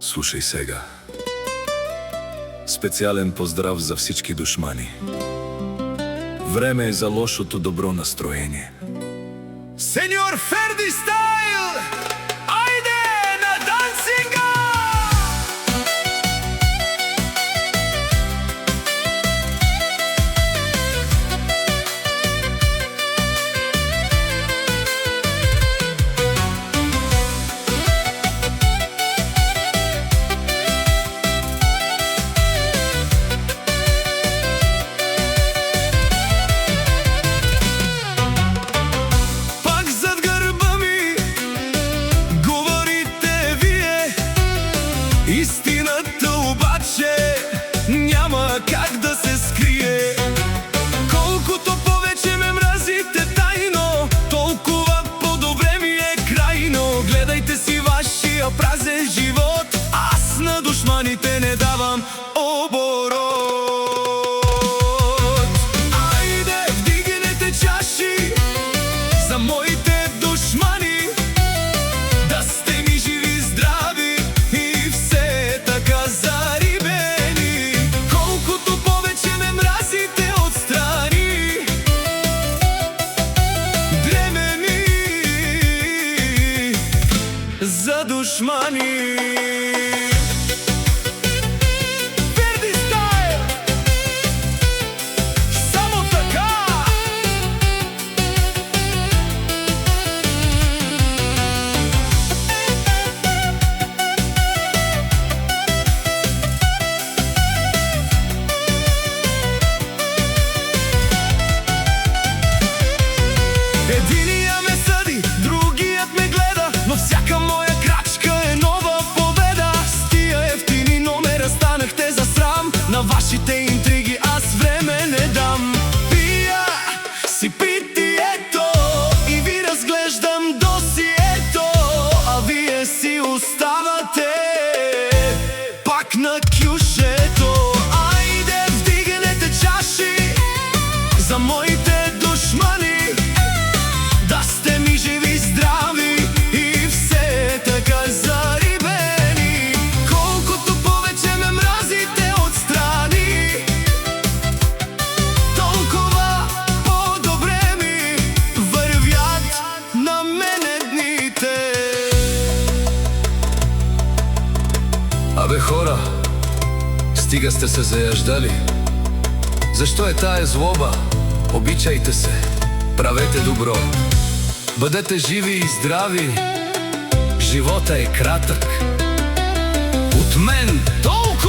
Слушай сега. Специален поздрав за всички душмани. Време е за лошото добро настроение. Сеньор Ферди Стайл! Айде на дансинга! Истината обаче няма как да се скрие. Колкото повече ме мразите тайно, толкова по-добре ми е крайно. Гледайте си вашия празен живот, аз на душманите не давам оборот. Айде, вдигнете чаши за моите душмани, да сте ми живи, здрави и все така зарибени. Колкото повече ме мразите отстрани, дреме ми за душмани. Ферди Стайл! Само така! Единия ме съди, другият ме гледа, но всяка моя крачка е нова победа. С тия ефтини номера станахте за срам, на вашите интриги аз време не дам. Пия си питието и ви разглеждам досието, а вие си оставате пак на кюшето. Айде, вдигнете чаши за моите душмани, да сте ми живи, здрави и все така зарибени. Колкото повече ме мразите отстрани, толкова по-добре ми вървят на мене дните. Абе хора, стига сте се заяждали. Защо е тая злоба? Обичайте се, правете добро, бъдете живи и здрави. Живота е кратък. От мен толкова.